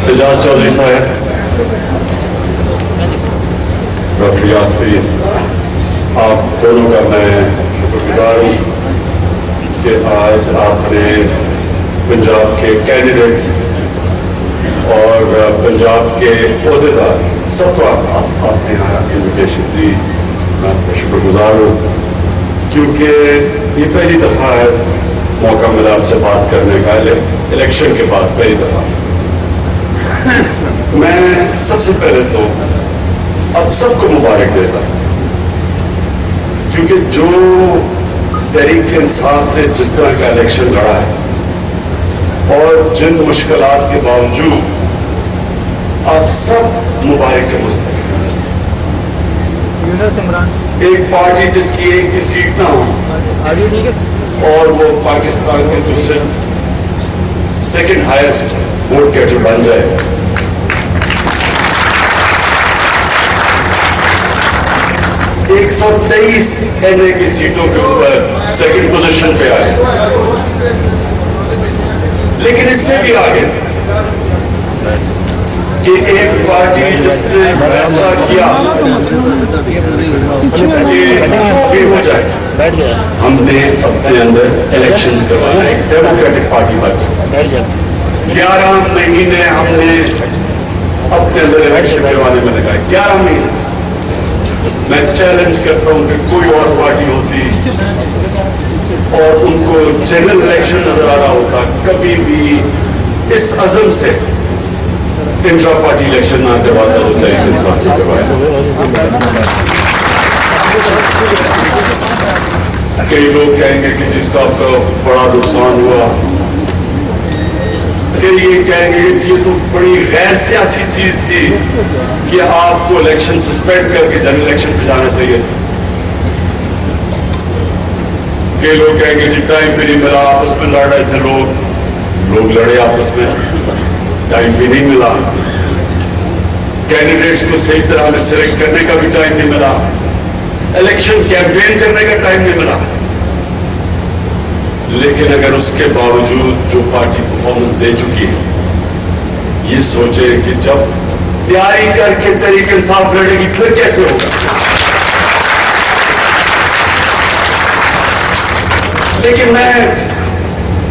اعجاز چودھری صاحب، ڈاکٹر یاسمین، آپ دونوں کا میں شکر گزار ہوں کہ آج آپ نے پنجاب کے کینڈیڈیٹس اور پنجاب کے عہدیدار سب کو آپ نے یہاں انویٹیشن دی. میں آپ کا شکر گزار ہوں کیونکہ یہ پہلی دفعہ ہے موقع ملا آپ سے بات کرنے کا الیکشن کے بعد پہلی دفعہ. میں سب سے پہلے تو اب سب کو مبارک دیتا ہوں کیونکہ جو تحریک انصاف نے جس طرح کا الیکشن لڑا ہے اور جن مشکلات کے باوجود آپ سب مبارک کے مستحق ہیں. ایک پارٹی جس کی ایک بھی سیٹ نہ ہو اور وہ پاکستان کے دوسرے سیکنڈ ہائیسٹ ووٹ گیٹر بن جائے. 123 این اے کی سیٹوں کے اوپر سیکنڈ پوزیشن پہ آئے. لیکن اس سے بھی آگے کہ ایک پارٹی جس نے فیصلہ کیا کہ بھی ہو جائے ہم نے اپنے اندر الیکشنز کروانا ہے. ایک ڈیموکریٹک پارٹی بن 11 مہینے ہم نے اپنے اندر الیکشن کروانے میں لگائے. 11 مہینے. میں چیلنج کرتا ہوں کہ کوئی اور پارٹی ہوتی اور ان کو جنرل الیکشن نظر آ رہا ہوتا کبھی بھی اس عزم سے انٹرا پارٹی الیکشن نہ کرواتا ہوتا ہے. انصاف سے کروایا. کئی لوگ کہیں گے کہ جس کا آپ کا بڑا نقصان ہوا، پھر یہ کہیں گے کہ یہ تو بڑی غیر سیاسی چیز تھی کہ آپ کو الیکشن سسپینڈ کر کے جنرل الیکشن پہ جانا چاہیے. کئی لوگ کہیں گے جی ٹائم بھی نہیں ملا، آپس میں لڑ رہے تھے لوگ لڑے آپس میں، ٹائم بھی نہیں ملا. کینڈیڈیٹس کو صحیح طرح سے سلیکٹ کرنے کا بھی ٹائم نہیں ملا، الیکشن کیمپین کرنے کا ٹائم نہیں ملا. لیکن اگر اس کے باوجود جو پارٹی پرفارمنس دے چکی ہے، یہ سوچے کہ جب تیاری کر کے تحریک انصاف لڑے گی پھر کیسے ہوگا. لیکن میں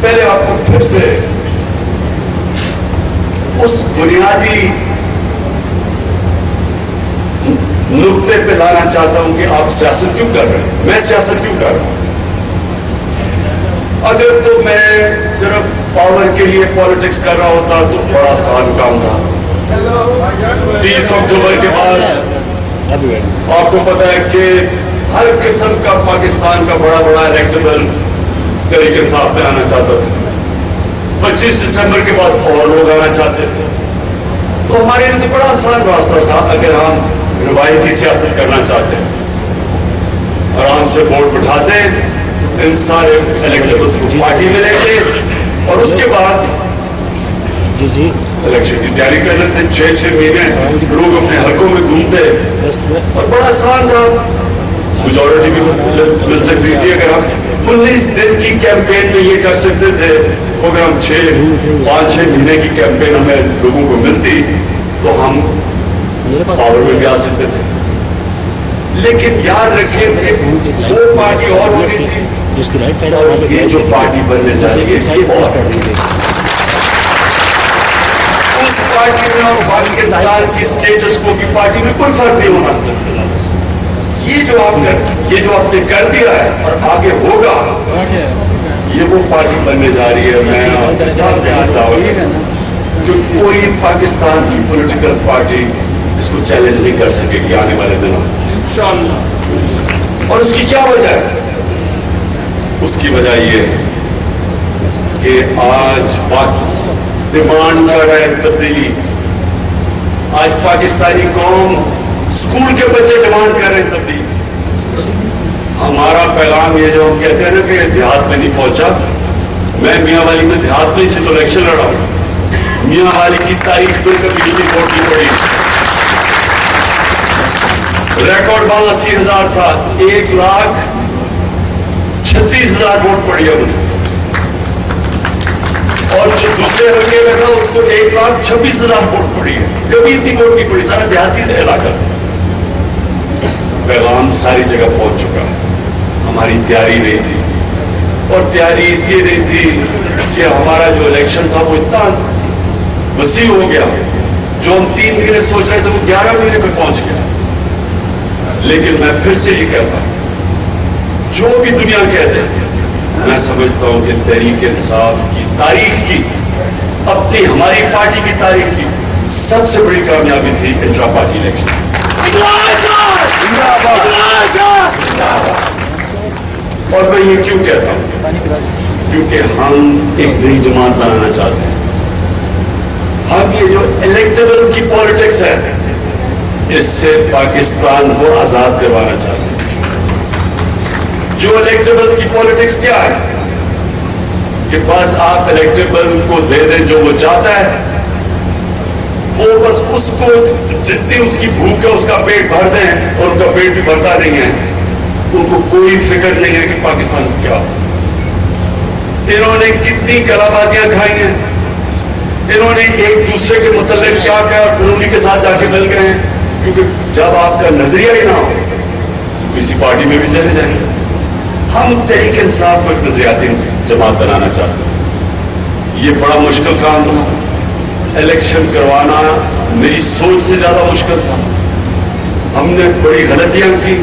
پہلے آپ کو پھر سے اس بنیادی نقطے پہ لانا چاہتا ہوں کہ آپ سیاست کیوں کر رہے ہیں، میں سیاست کیوں کر رہا ہوں. اگر تو میں صرف پاور کے لیے پالیٹکس کر رہا ہوتا تو بڑا آسان کام تھا. 30 اکتوبر کے بعد آپ کو پتا ہے کہ ہر قسم کا پاکستان کا بڑا الیکٹیبل تحریک انصاف میں آنا چاہتا تھا. 25 دسمبر کے بعد اور لوگ آنا چاہتے تھے. تو ہمارے لیے تو بڑا آسان راستہ تھا اگر ہم روایتی سیاست کرنا چاہتے ہیں. آرام سے ووٹ بٹھاتے ان سارے الیکٹیبلز کو پارٹی میں لیتے اور اس کے بعد الیکشن کی تیاری کر لیتے. 6 مہینے لوگ اپنے حلقوں میں گھومتے اور بڑا آسان تھا. میجورٹی بھی مل سکتی تھی. اگر ہم 19 دن کی کیمپین میں یہ کر سکتے تھے، اگر ہم 5-6 مہینے کی کیمپین ہمیں لوگوں کو ملتی تو ہم پاور میں بھی آ سکتے تھے. لیکن یاد رکھیں کہ وہ پارٹی اور ہوتی تھی اور یہ جو پارٹی بننے جا رہی ہے یہ اور اس پارٹی میں اور پاکستان کی سٹیٹس کو کی پارٹی میں کوئی فرق نہیں ہونا. یہ جو آپ نے کر دیا ہے اور آگے ہوگا یہ وہ پارٹی بننے جا رہی ہے. میں آپ کے ساتھ آتا ہوں کہ کوئی پاکستان کی پولیٹیکل پارٹی اس کو چیلنج نہیں کر سکے گی آنے والے دنوں میں انشاءاللہ. اور اس کی کیا وجہ ہے؟ اس کی وجہ یہ کہ آج ڈیمانڈ کر رہے ہیں تبدیلی. آج پاکستانی قوم اسکول کے بچے ڈیمانڈ کر رہے ہیں تبدیلی. ہمارا پیغام یہ جو ہم کہتے ہیں نا کہ دیہات میں نہیں پہنچا. میں میاں والی میں دیہات میں سے تو الیکشن لڑا ہوں. میاں والی کی تاریخ میں کبھی بجلی ووٹ نہیں پڑی. ریکارڈ 82,000 تھا. 1,36,000 ووٹ پڑی ہے. اور جو दूसरे हल्के में था, उसको 1,26,000 वोट पड़ी है। कभी इतनी वोट नहीं पड़ी, सारा देहाती इलाका। पैगाम सारी जगह पहुंच चुका है। हमारी तैयारी नहीं थी, और तैयारी इसलिए नहीं थी कि हमारा जो इलेक्शन था वो इतना वसी हो गया, जो हम 3 महीने सोच रहे थे वो 11 महीने पे पहुंच गया। लेकिन मैं फिर से ये कहता हूं, जो भी दुनिया कहते हैं, मैं समझता हूं कि तहरीक इंसाफ की तारीख की, अपनी हमारी पार्टी की तारीख की सबसे बड़ी कामयाबी थी इंट्रा पार्टी इलेक्शन। और मैं ये क्यों कहता हूं? क्योंकि हम एक नई जमात बनाना चाहते हैं। हम ये जो इलेक्टेबल्स की पॉलिटिक्स है, इससे पाकिस्तान को आजाद करवाना चाहते हैं। जो इलेक्टेबल्स की पॉलिटिक्स क्या है कि बस आप इलेक्टेबल को दे दें जो वो चाहता है, वो बस उसको जितनी उसकी भूख है उसका पेट भर दें, और उनका पेट भी भरता नहीं है। उनको कोई फिक्र नहीं है कि पाकिस्तान क्या। इन्होंने कितनी कलाबाजियां खाई हैं, इन्होंने एक दूसरे के मुतल्लिक क्या क्या उन्हीं के साथ जाके मिल गए हैं। क्योंकि जब आपका नजरिया ही ना हो तो किसी पार्टी में भी चले जाएंगे। हम तहरीक इंसाफ को एक नजरियाती जमात बनाना चाहते हैं। ये बड़ा मुश्किल काम था, इलेक्शन करवाना मेरी सोच से ज्यादा मुश्किल था। हमने बड़ी गलतियां की।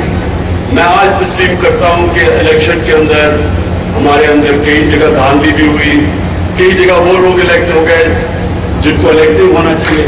मैं आज तस्लीम करता हूं कि इलेक्शन के अंदर हमारे अंदर कई जगह धांधली भी हुई, कई जगह वो लोग इलेक्ट हो गए जिनको इलेक्टिव होना चाहिए।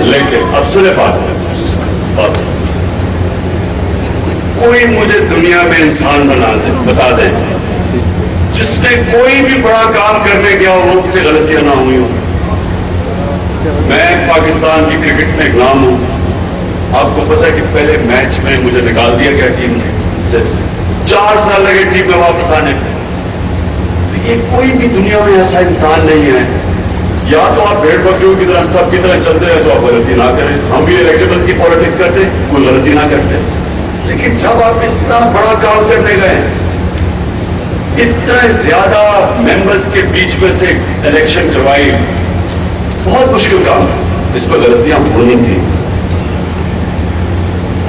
लेकिन अब सुने बात, कोई मुझे दुनिया में इंसान बता दे जिसने कोई भी बड़ा काम करने गया वो उससे गलतियां ना हुई हो। मैं पाकिस्तान की क्रिकेट में एक नाम हूं। आपको पता है कि पहले मैच में मुझे निकाल दिया गया टीम से, 4 साल लगे टीम में वापस आने में। ये कोई भी दुनिया में ऐसा इंसान नहीं है। या तो आप भेड़ बकरियों की तरह सबकी तरह चलते हैं तो आप गलती ना करें। हम भी इलेक्टेबल्स की पॉलिटिक्स करते, कोई गलती ना करते। लेकिन जब आप इतना बड़ा काम करने गए, इतने ज्यादा मेंबर्स के बीच में से इलेक्शन करवाई, बहुत मुश्किल काम, इस पर गलतियां होनी थी।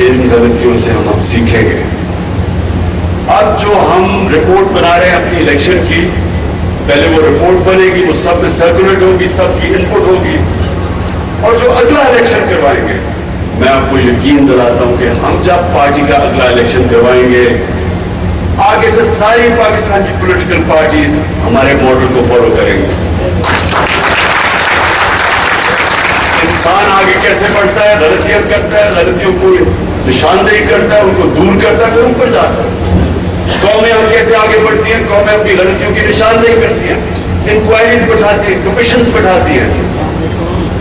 इन गलतियों से हम अब सीखेंगे। अब जो हम रिपोर्ट बना रहे हैं अपनी इलेक्शन की, पहले वो रिपोर्ट बनेगी, वो सब में सर्कुलेट होगी, सबकी इनपुट होगी, और जो अगला इलेक्शन करवाएंगे, मैं आपको यकीन दिलाता हूं कि हम जब पार्टी का अगला इलेक्शन करवाएंगे, आगे से सारी पाकिस्तान की पॉलिटिकल पार्टीज हमारे मॉडल को फॉलो करेंगे। इंसान आगे कैसे बढ़ता है, गलतियां करता है, गलतियों को निशानदेही करता है, उनको दूर करता है, फिर ऊपर जाता है। कौमें हम कैसे आगे बढ़ती हैं, कौमें अपनी गलतियों की निशानदेही करती हैं, इंक्वायरीज बैठाती हैं, कमीशंस बैठाती हैं,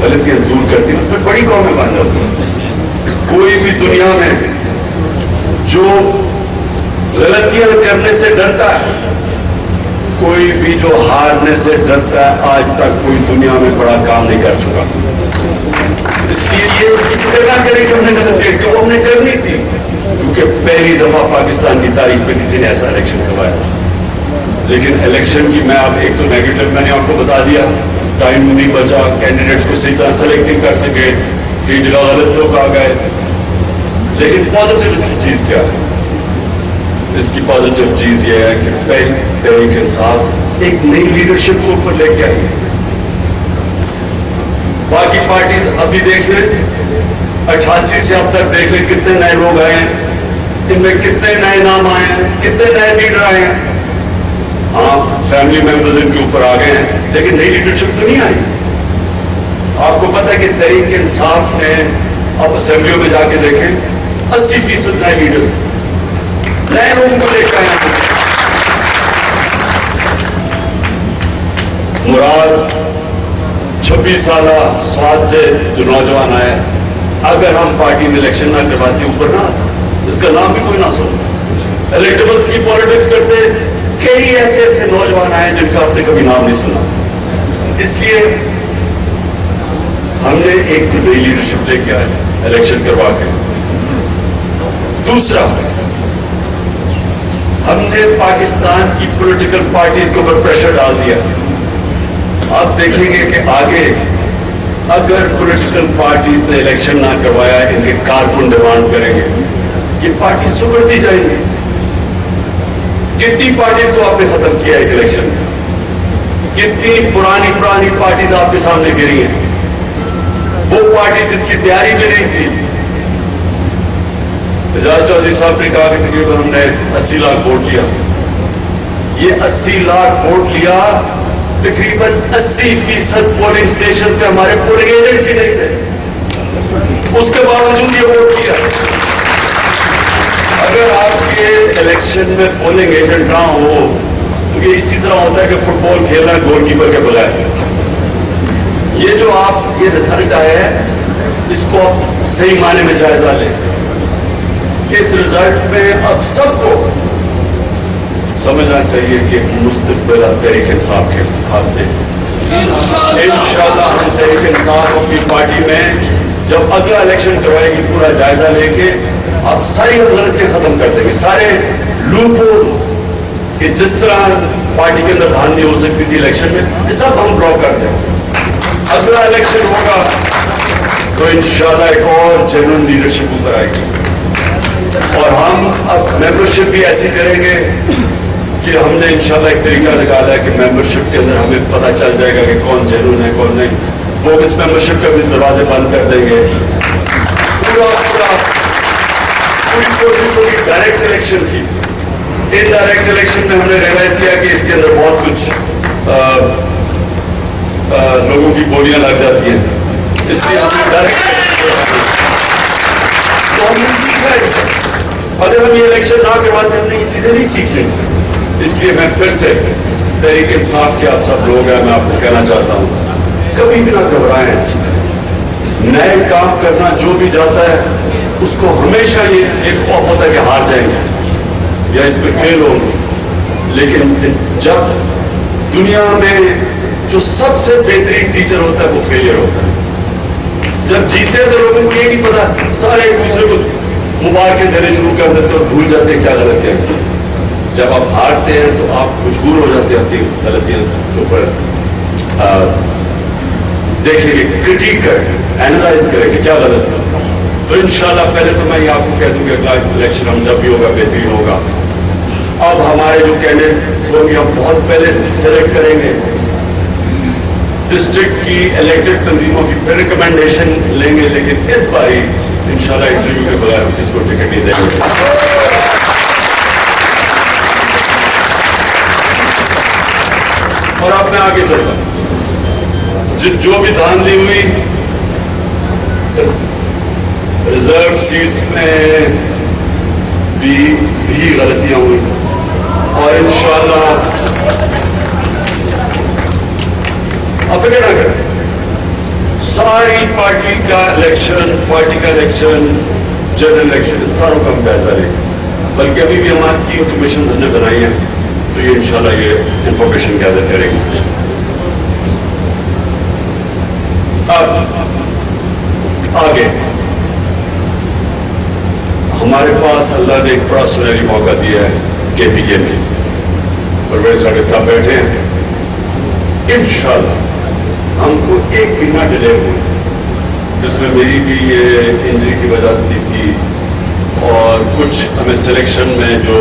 गलतियां दूर करती हैं, फिर बड़ी कौमें बन जाती हैं। कोई भी दुनिया में जो गलतियां करने से डरता है, कोई भी जो हारने से डरता है, आज तक कोई दुनिया में बड़ा काम नहीं कर चुका। इसलिए ये उसकी फिक्र ना करें कि हमने गलतियां की, वो हमने करनी थी, क्योंकि पहली दफा पाकिस्तान की तारीख में किसी ने ऐसा इलेक्शन करवाया। लेकिन इलेक्शन की मैं अब एक तो नेगेटिव मैंने आपको बता दिया, टाइम नहीं बचा, कैंडिडेट्स को सही तरह सेलेक्ट नहीं कर सके, कई जगह गलत लोग आ गए। लेकिन पॉजिटिव इसकी चीज क्या है? इसकी पॉजिटिव चीज ये है कि तहरीक इंसाफ एक नई लीडरशिप को ऊपर लेके आई है। बाकी पार्टीज अभी देख लें, 88 से अब तक देख लें कितने नए लोग आए हैं, इनमें कितने नए नाम आए हैं, कितने नए लीडर आए हैं। हाँ, फैमिली मेंबर्स इनके ऊपर आ गए हैं, लेकिन नई लीडरशिप तो नहीं आई। आपको पता है कि तहरीक इंसाफ ने, आप असेंबलियों में जाके देखें, 80% नए लीडर, नए लोगों को लेकर आए हैं। मुराद 26 साल स्वाद से जो नौजवान आया, अगर हम पार्टी में इलेक्शन ना करवाते ऊपर ना, इसका नाम भी कोई ना सुन। इलेक्टेबल्स की पॉलिटिक्स करते कई ऐसे ऐसे नौजवान आए जिनका आपने कभी नाम नहीं सुना। इसलिए हमने एक तो नई लीडरशिप लेके आए इलेक्शन करवा के। दूसरा, हमने पाकिस्तान की पॉलिटिकल पार्टीज के ऊपर प्रेशर डाल दिया। आप देखेंगे कि आगे अगर पॉलिटिकल पार्टीज ने इलेक्शन ना करवाया, इनके कारकुन डिमांड करेंगे, ये पार्टी सुधरती जाएंगी। कितनी पार्टीज को आपने खत्म किया एक इलेक्शन में, कितनी पुरानी पार्टीज आपके सामने गिरी हैं। वो पार्टी जिसकी तैयारी में नहीं थी, एजाज चौधरी साहब ने कहा कि तकरीबन हमने 80 लाख वोट लिया। ये 80 लाख वोट लिया, तकरीबन 80% पोलिंग स्टेशन पे हमारे पोलिंग एजेंट्स ही नहीं थे, उसके बावजूद ये वोट किया। अगर आपके इलेक्शन में पोलिंग एजेंट ना हो तो ये इसी तरह होता है कि फुटबॉल खेलना गोलकीपर के बगैर। ये जो आप ये रिजल्ट आया है, इसको आप सही माने में जायजा लें। इस रिजल्ट में अब सबको समझना चाहिए कि मुस्तकबिल तहरीक इंसाफ के हाथ में। इंशाअल्लाह हम तहरीक इंसाफ अपनी पार्टी में जब अगला इलेक्शन करवाएगी, पूरा जायजा लेके आप सारी गलतियां खत्म कर देंगे, सारे लूप होल्स कि जिस तरह पार्टी के अंदर धांधली हो सकती थी इलेक्शन में, ये सब हम ब्लॉक कर देंगे। अगला इलेक्शन होगा तो इंशाअल्लाह एक और जेन्युइन लीडरशिप ऊपर आएगी, और हम अब मेंबरशिप भी ऐसी करेंगे कि हमने इंशाल्लाह एक तरीका निकाला है कि मेंबरशिप के अंदर हमें पता चल जाएगा कि कौन जेन्युइन है कौन नहीं। वो इस मेंबरशिप के भी दरवाजे बंद कर देंगे। पूरी कोशिश होगी डायरेक्ट इलेक्शन की। इनडायरेक्ट इलेक्शन में हमने रियलाइज किया कि इसके अंदर बहुत कुछ लोगों की बोलियां लग जाती हैं, इसलिए हमने डायरेक्ट, तो हमने सीखा इससे। अगर हम ये इलेक्शन ना करवाते हमने ये चीजें नहीं सीखते। इसलिए मैं फिर से तहरीक इंसाफ के आप सब लोग हैं, मैं आपको कहना चाहता हूँ, कभी भी ना घबराएं। नए काम करना जो भी जाता है उसको हमेशा ये एक खौफ होता है कि हार जाएंगे या इस पर फेल होंगे। लेकिन जब दुनिया में जो सबसे बेहतरीन टीचर होता है वो फेलियर होता है। जब जीते तो लोगों को ये नहीं पता, सारे एक दूसरे को मुबारकें देने शुरू कर देते और भूल जाते हैं क्या गलत है। जब आप हारते हैं तो आप मजबूर हो जाते हैं अपनी गलतियों के ऊपर देखेंगे, क्रिटिक करें, एनालाइज करें कि क्या गलत है। तो इंशाल्लाह पहले तो मैं ये आपको कह दूंगा अगला इलेक्शन हम जब भी होगा बेहतरीन होगा। अब हमारे जो कैंडिडेट्स होंगे हम बहुत पहले सेलेक्ट करेंगे, डिस्ट्रिक्ट की इलेक्टेड तंजीमों की फिर रिकमेंडेशन लेंगे, लेकिन इस बार इंशाल्लाह इंटरव्यू के बगैर हम किसको टिकट नहीं देंगे। और अब मैं आगे चलता हूं, जो भी धांधली हुई रिजर्व सीट्स में भी गलतियां हुई, और इंशाल्लाह अब फिक्र ना करें, सारी पार्टी का इलेक्शन जनरल इलेक्शन इस सारों का हम जायजा लेंगे। बल्कि अभी भी हमारी 3 कमीशन हमने बनाई हैं, तो ये इंशाल्लाह ये इंफॉर्मेशन गैदर करेंगे। अब आगे हमारे पास अल्लाह ने एक बड़ा सुनहरी मौका दिया है KPK में, परवेज खट्टर साहब बैठे हैं। इंशाल्लाह हमको 1 महीना डिले हुआ, जिसमें मेरी भी ये इंजरी की वजह थी, और कुछ हमें सिलेक्शन में जो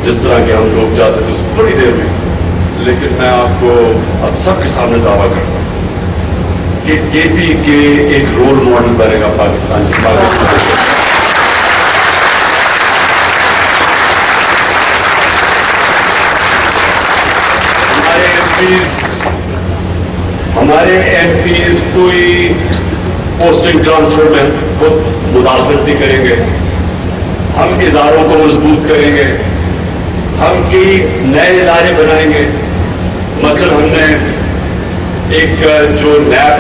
जिस तरह के हम लोग जाते थे उसमें थोड़ी देर हुई। लेकिन मैं आपको अब सबके सामने दावा करता हूँ कि KPK एक रोल मॉडल बनेगा पाकिस्तान की। हमारे MPs कोई पोस्टिंग ट्रांसफर में खुद मुदाखलत नहीं करेंगे। हम इदारों को मजबूत करेंगे, हम कई नए इदारे बनाएंगे। मसलन हमने ایک جو نیب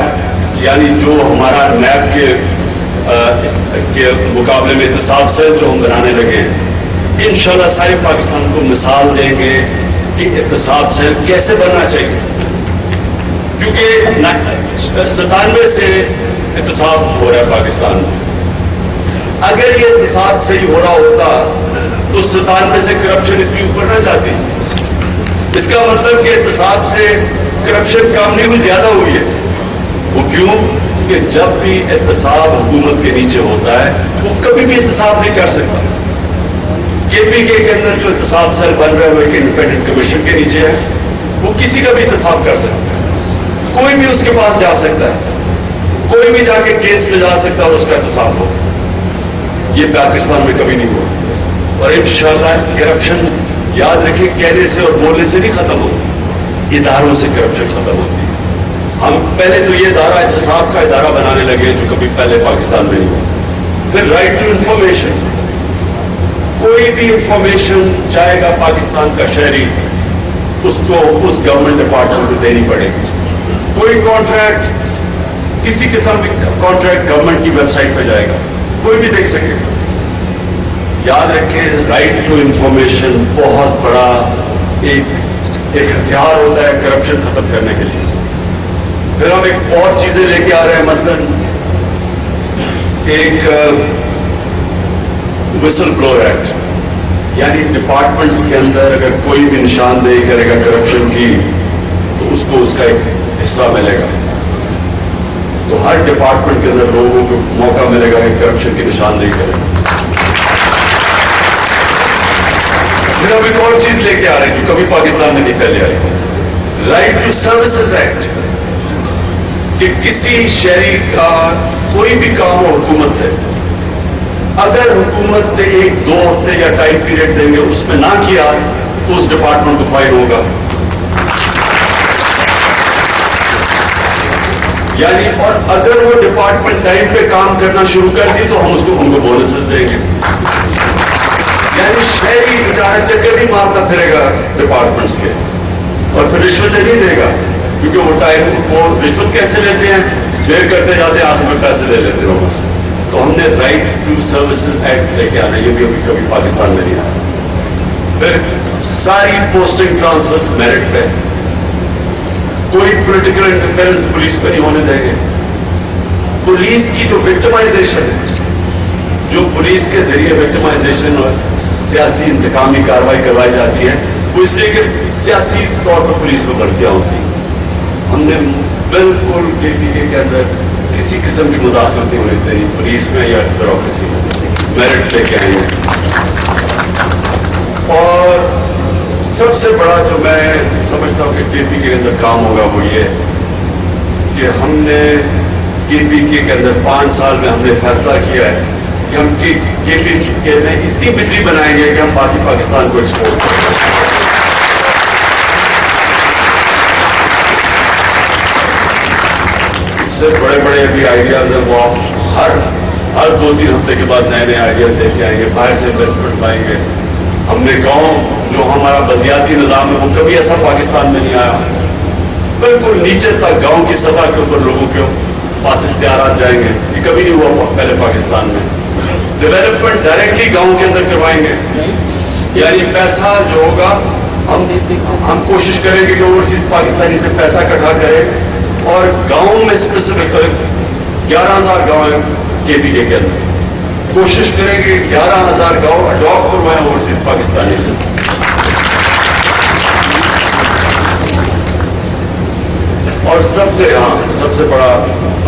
یعنی جو ہمارا نیب کے مقابلے میں احتساب سیل جو ہم بنانے لگے ہیں، انشاءاللہ سارے پاکستان کو مثال دیں گے کہ احتساب سیل کیسے بننا چاہیے، کیونکہ 97 سے احتساب ہو رہا ہے پاکستان میں۔ اگر یہ احتساب صحیح ہو رہا ہوتا تو 97 سے کرپشن اتنی اوپر نہ جاتی۔ اس کا مطلب کہ احتساب سے کرپشن کم نہیں ہوئی، زیادہ ہوئی ہے۔ وہ کیوں؟ کہ جب بھی احتساب حکومت کے نیچے ہوتا ہے وہ کبھی بھی احتساب نہیں کر سکتا۔ KPK کے اندر جو احتساب سیل بن رہا ہے وہ ایک انڈیپینڈنٹ کمیشن کے نیچے ہے، وہ کسی کا بھی احتساب کر سکتا ہے، کوئی بھی اس کے پاس جا سکتا ہے، کوئی بھی جا کے کیس لے جا سکتا ہے اور اس کا احتساب ہو۔ یہ پاکستان میں کبھی نہیں ہوا، اور انشاءاللہ کرپشن یاد رکھیں کہنے سے اور بولنے سے نہیں ختم ہوتی، اداروں سے کرپشن ختم ہوتی ہے۔ ہم پہلے تو یہ ادارہ احتساب کا ادارہ بنانے لگے جو کبھی پہلے پاکستان میں نہیں ہوا۔ پھر رائٹ ٹو انفارمیشن، کوئی بھی انفارمیشن چاہے گا پاکستان کا شہری اس کو اس گورنمنٹ ڈپارٹمنٹ کو دینی پڑے گی۔ کوئی کانٹریکٹ کسی قسم کا کانٹریکٹ گورنمنٹ کی ویب سائٹ پہ جائے گا، کوئی بھی دیکھ سکے گا۔ یاد رکھیں رائٹ ٹو انفارمیشن بہت بڑا ایک ہتھیار ہوتا ہے کرپشن ختم کرنے کے لیے۔ پھر ہم ایک اور چیزیں لے کے آ رہے ہیں، مثلا ایک وسل بلور ایکٹ، یعنی ڈپارٹمنٹس کے اندر اگر کوئی بھی نشاندہی کرے گا کرپشن کی تو اس کو اس کا ایک حصہ ملے گا۔ تو ہر ڈپارٹمنٹ کے اندر لوگوں کو موقع ملے گا کہ کرپشن کی نشاندہی کریں۔ پھر ہم ایک اور چیز لے کے آ رہے ہیں جو کبھی پاکستان میں نہیں پہلے آئی، رائٹ ٹو سروسز ایکٹ، کہ کسی شہری کا کوئی بھی کام ہو حکومت سے، اگر حکومت نے 1-2 ہفتے یا ٹائم پیریڈ دیں گے اس میں نہ کیا تو اس ڈپارٹمنٹ کو فائن ہوگا۔ یعنی اور اگر وہ ڈپارٹمنٹ ٹائم پہ کام کرنا شروع کر دی تو ہم ان کو بونسز دیں گے۔ یعنی شہری بیچارہ چکر نہیں مارتا پھرے گا ڈپارٹمنٹس کے، اور پھر رشوتیں نہیں دے گا، کیونکہ وہ ٹائم وہ رشوت کیسے لیتے ہیں، دیر کرتے جاتے ہیں، آخر میں پیسے دے لیتے ہیں لوگوں سے۔ تو ہم نے رائٹ ٹو سروسز ایکٹ لے کے آنا، یہ بھی ابھی کبھی پاکستان میں نہیں آیا۔ پھر ساری پوسٹنگ ٹرانسفرز میرٹ پہ، کوئی پولیٹیکل انٹرفیئرنس پولیس پہ نہیں ہونے دیں گے۔ پولیس کی جو وکٹمائزیشن ہے، جو پولیس کے ذریعے وکٹمائزیشن اور سیاسی انتقامی کارروائی کروائی جاتی ہے، وہ اس لیے کہ سیاسی طور پر پولیس کو بھرتیاں ہوتی ہیں۔ ہم نے بالکل KPK کے اندر کسی قسم کی مداخلت نہیں ہونے دینی پولیس میں یا بیوروکریسی میں، میرٹ لے کے آئیں گے۔ اور سب سے بڑا جو میں سمجھتا ہوں کہ KPK کے اندر کام ہوگا وہ یہ کہ ہم نے KPK کے اندر 5 سال میں ہم نے فیصلہ کیا ہے کہ ہم KPK میں اتنی بجلی بنائیں گے کہ ہم باقی پاکستان کو ایکسپورٹ کریں۔ اس سے بڑے بڑے بھی آئیڈیاز ہیں، وہ ہر 2-3 ہفتے کے بعد نئے آئیڈیاز لے کے آئیں گے، باہر سے انویسٹمنٹ لائیں گے۔ ہم نے گاؤں جو ہمارا بلدیاتی نظام ہے وہ کبھی ایسا پاکستان میں نہیں آیا، بالکل نیچے تک گاؤں کی سطح کے اوپر لوگوں کے پاس اختیارات جائیں گے، یہ کبھی نہیں ہوا پہلے پاکستان میں۔ ڈیولپمنٹ ڈائریکٹلی گاؤں کے اندر کروائیں گے، یعنی پیسہ جو ہوگا ہم کوشش کریں گے کہ اوورسیز پاکستانی سے پیسہ اکٹھا کریں، اور گاؤں میں اسپیسیفک 11,000 گاؤں ہیں KPK کے اندر، کوشش کریں گے 11,000 گاؤں اڈاپٹ کروائیں اوورسیز پاکستانی سے۔ اور سب سے بڑا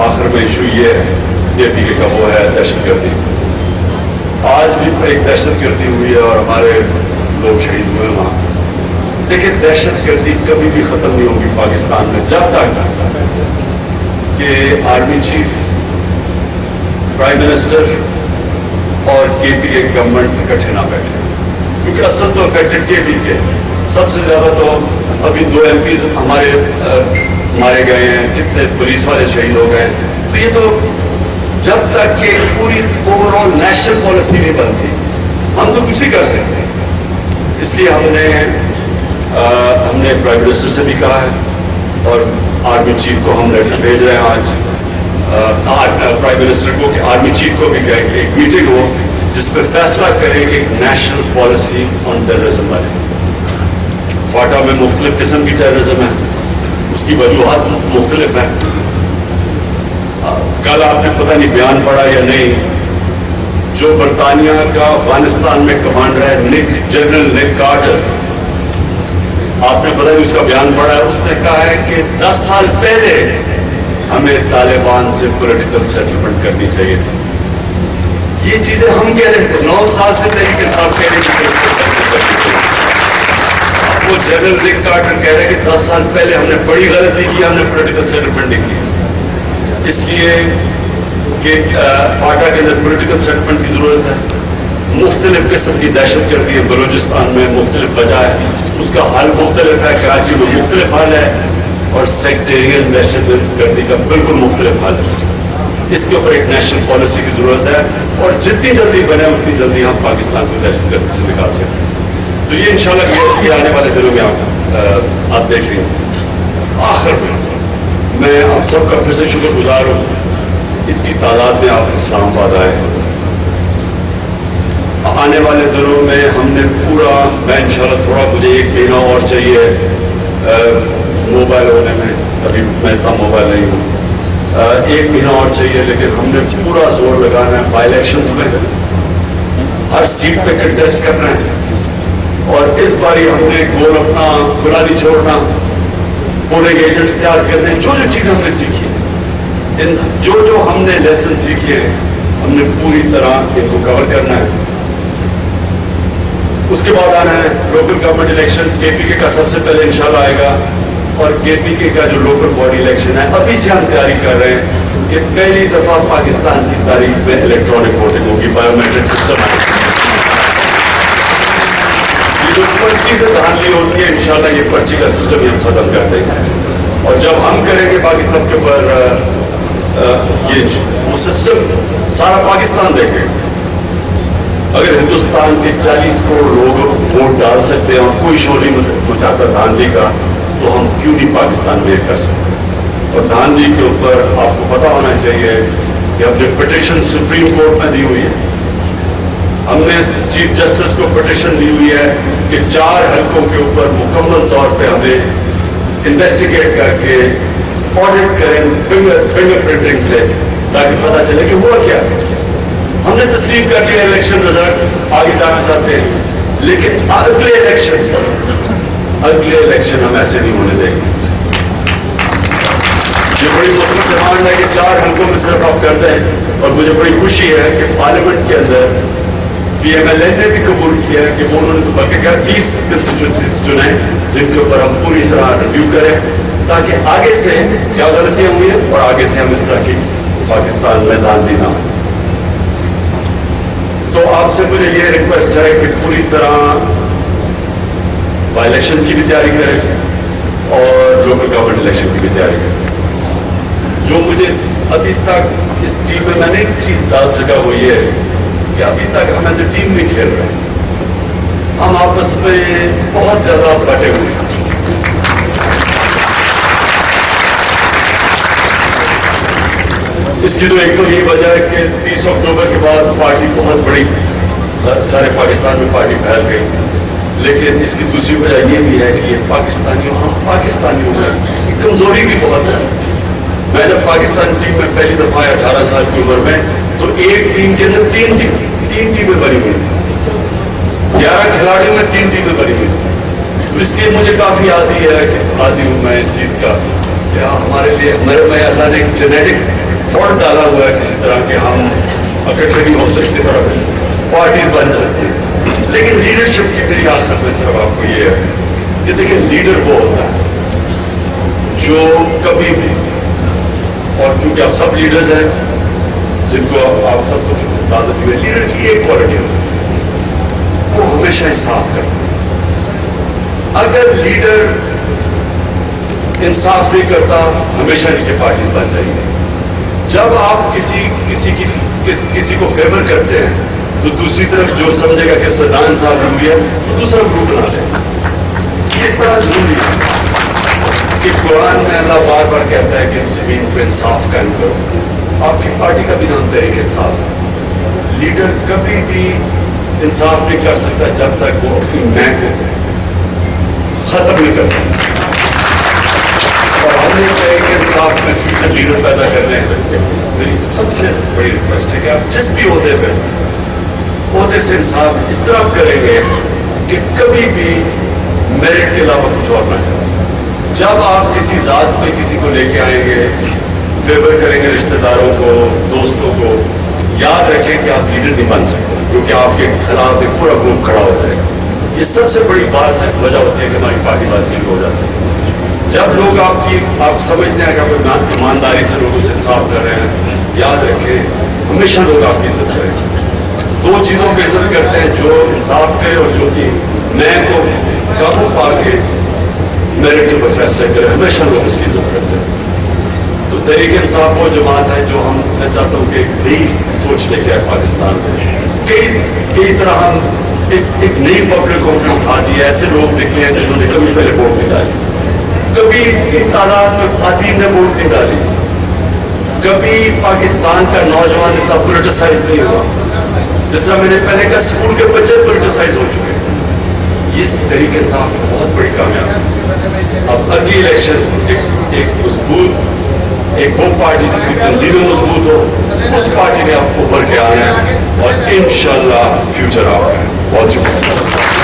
آخر میں ایشو یہ ہے KPK کا، وہ ہے دہشت گردی۔ آج بھی ایک دہشت گردی ہوئی ہے اور ہمارے لوگ شہید ہوئے وہاں۔ دیکھیں دہشت گردی کبھی بھی ختم نہیں ہوگی پاکستان میں جب تک کہ آرمی چیف، پرائم منسٹر اور KPK گورنمنٹ اکٹھے نہ بیٹھے، کیونکہ اصل تو افیکٹڈ KPK، سب سے زیادہ تو ابھی 2 MPs ہمارے مارے گئے ہیں، کتنے پولیس والے شہید ہو گئے ہیں۔ تو یہ تو جب تک کہ پوری اوور آل نیشنل پالیسی نہیں بنتی ہم تو کچھ نہیں کر سکتے۔ اس لیے ہم نے پرائم منسٹر سے بھی کہا ہے اور आर्मी चीफ को हम लेटर भेज रहे हैं आज प्राइम मिनिस्टर को कि आर्मी चीफ को भी कहें कि एक मीटिंग हो जिस पर फैसला करें कि एक नेशनल पॉलिसी ऑन टेररिज्म बने। फाटा में मुख्तलिफ किस्म की टेररिज्म है, उसकी वजूहात मुख्तलिफ हैं। कल आपने पता नहीं बयान पढ़ा या नहीं, जो बरतानिया का अफगानिस्तान में कमांडर है जनरल निक कार्टर, आपने पता नहीं उसका बयान पढ़ा है। उसने कहा है कि 10 साल पहले हमें तालिबान से पॉलिटिकल सेटलमेंट करनी चाहिए थी। ये चीजें हम कह रहे थे 9 साल से तरीके साहब कह रहे थे। वो जनरल निक कार्टर कह रहे हैं कि 10 साल पहले हमने बड़ी गलती की, हमने पॉलिटिकल सेटलमेंट नहीं की, इसलिए कि फाटा के अंदर पॉलिटिकल सेटलमेंट की जरूरत है। मुख्तलिफ किस्म की दहशत गर्दी है बलूचिस्तान में, मुख्तलिफ वजह है, उसका हल मुख्तलिफ है, कराची में मुख्तलिफ हल है, और सेक्टेरियन दहशत गर्दी का बिल्कुल मुख्तलिफ हल है। इसके ऊपर एक नेशनल पॉलिसी की जरूरत है, और जितनी जल्दी बने उतनी जल्दी हम पाकिस्तान को दहशत गर्दी से निकाल सकते हैं। तो ये इंशाल्लाह ये आने वाले दिनों में आप देखेंगे। आखिर में मैं आप सबका फिर से शुक्रगुजार हूँ, इतनी तादाद में आप इस्लामाबाद आए। आने वाले दिनों में हमने पूरा, मैं इंशाल्लाह थोड़ा, मुझे 1 महीना और चाहिए मोबाइल होने में, अभी मैं इतना मोबाइल नहीं हूँ, 1 महीना और चाहिए, लेकिन हमने पूरा जोर लगाना है बाई इलेक्शंस में, हर सीट पे कंटेस्ट करना है। और इस बारी हमने गोल अपना खुला नहीं छोड़ना, पूरे एजेंट तैयार करने, जो जो चीज़ें हमने सीखी, जो हमने लेसन सीखे हमने पूरी तरह इनको कवर करना है। उसके बाद आना है लोकल गवर्नमेंट इलेक्शन, केपीके का सबसे पहले इंशाल्लाह आएगा, और केपीके का जो लोकल बॉडी इलेक्शन है, अभी से हम तैयारी कर रहे हैं कि पहली दफा पाकिस्तान की तारीख में इलेक्ट्रॉनिक वोटिंग होगी, बायोमेट्रिक सिस्टम आएगा। ये जो पर्ची से धांधली होती है, इंशाल्लाह ये पर्ची का सिस्टम हम खत्म कर देंगे, और जब हम करेंगे बाकी सबके ऊपर ये वो सिस्टम सारा पाकिस्तान देखेगा। अगर हिंदुस्तान के 40 करोड़ लोग वोट डाल सकते हैं और कोई शोर नहीं मचाता धांधली का, तो हम क्यों नहीं पाकिस्तान में कर सकते। और धांधली के ऊपर आपको पता होना चाहिए कि हमने पिटिशन सुप्रीम कोर्ट में दी हुई है, हमने चीफ जस्टिस को पिटिशन दी हुई है कि 4 हलकों के ऊपर मुकम्मल तौर पे हमें इन्वेस्टिगेट करके ऑडिट करें फिंगर प्रिंटिंग से, ताकि पता चले कि हुआ क्या। हमने तस्लीम कर लिया इलेक्शन रिजल्ट, आगे जाना चाहते हैं, लेकिन अगले इलेक्शन हम ऐसे नहीं होने देंगे। ये बड़ी मुश्किल डिमांड है कि 4 हलकों में सिर्फ आप कर दें, और मुझे बड़ी खुशी है कि पार्लियामेंट के अंदर PMLN ने भी कबूल किया है कि वो उन्होंने तो बल्कि 20 कंस्टिट्यूंसीज चुने जिनके ऊपर हम पूरी तरह रिव्यू करें, ताकि आगे से क्या गलतियां हुई हैं और आगे से हम इस तरह की पाकिस्तान में धांधली ना हो। तो आपसे मुझे ये रिक्वेस्ट है कि पूरी तरह बाई इलेक्शंस की भी तैयारी करें और लोकल गवर्नमेंट इलेक्शन की भी तैयारी करें। जो मुझे अभी तक इस टीम में मैंने एक चीज डाल सका वो ये कि अभी तक हम ऐसे टीम नहीं खेल रहे, हम आपस में बहुत ज्यादा बटे हुए हैं। इसकी तो एक तो ये वजह है कि 30 अक्टूबर के बाद पार्टी बहुत बड़ी, सारे पाकिस्तान में पार्टी फैल गई, लेकिन इसकी दूसरी वजह ये भी है कि ये पाकिस्तानियों, हम पाकिस्तानियों में कमजोरी भी बहुत है। मैं जब पाकिस्तान टीम में पहली दफा 18 साल की उम्र में, तो एक टीम के अंदर 3 टीमें बनी हुई, 11 खिलाड़ियों में 3 टीमें बनी हुई। तो इसलिए मुझे काफी आदी हूँ मैं इस चीज का, क्या हमारे लिए मेरे में अल्लाह ने एक जेनेटिक फॉल्ट डाला हुआ है किसी तरह के, हम इकट्ठे नहीं हो सकते, पार्टीज बन जाती है। लेकिन लीडरशिप की मेरी आखिर में सिर्फ आपको ये है कि देखिए, लीडर वो होता है जो कभी भी, और क्योंकि आप सब लीडर्स हैं जिनको आप सबको आदत हुई है, लीडर की एक क्वालिटी होती है, वो हमेशा इंसाफ करता है। अगर लीडर इंसाफ नहीं करता, हमेशा इसकी पार्टीज बन जाएगी। जब आप किसी को फेवर करते हैं, तो दूसरी तरफ जो समझेगा कि उससे नाइंसाफी हुई है, तो दूसरा ग्रुप बना ले। ये बड़ा जरूरी है। کہ قرآن میں اللہ بار بار کہتا ہے کہ زمین کو انصاف قائم کرو. آپ کی پارٹی کا بھی نام تحریک انصاف ہے. لیڈر کبھی بھی انصاف نہیں کر سکتا جب تک وہ اپنی میں کو ختم نہیں کرتا. اور ہم نے تحریک انصاف میں فیوچر لیڈر پیدا کر رہے ہیں. میری سب سے بڑی ریکویسٹ ہے کہ آپ جس بھی عہدے پہ عہدے سے انصاف اس طرح کریں گے کہ کبھی بھی میرٹ کے علاوہ کچھ اور نہ کریں. جب آپ کسی ذات میں کسی کو لے کے آئیں گے, فیور کریں گے رشتہ داروں کو, دوستوں کو, یاد رکھیں کہ آپ لیڈر نہیں بن سکتے کیونکہ آپ کے خلاف ایک پورا گروپ کھڑا ہو جائے گا. یہ سب سے بڑی بات ہے, وجہ ہوتی ہے کہ ہماری پارٹی بازی شروع ہو جاتی ہے. جب لوگ آپ سمجھتے ہیں کہ آپ ایمانداری سے لوگوں سے انصاف کر رہے ہیں, یاد رکھیں ہمیشہ لوگ آپ کی عزت کریں گے. دو چیزوں پہ عزت کرتے ہیں, جو انصاف کرے اور جو کہ میں کو قابو پا کے میرٹ کے اوپر فیصلے کرے. ہمیشہ لوگ اس کی عزت کرتے ہیں. تو تحریک انصاف وہ جماعت ہے جو میں چاہتا ہوں کہ ایک نئی سوچ لے کے آئے پاکستان میں. کئی طرح ہم ایک نئی پبلک کو اٹھا دی. ایسے لوگ نکلے ہیں جنہوں نے کبھی پہلے ووٹ نہیں ڈالی, کبھی ایک تعداد میں خواتین نے ووٹ نہیں ڈالی, کبھی پاکستان کا نوجوان اتنا پولیٹیسائز نہیں ہوا. جس طرح میں نے پہلے کہا اسکول کے بچے پولیٹیسائز ہو چکے ہیں. یہ تحریک انصاف کی بہت بڑی کامیابی ہے. اب اگلی الیکشن ایک مضبوط, ایک وہ پارٹی جس کی تنظیمیں مضبوط ہو, اس پارٹی میں آپ ابھر کے آنا ہے اور انشاءاللہ فیوچر آپ کا ہے. بہت شکریہ.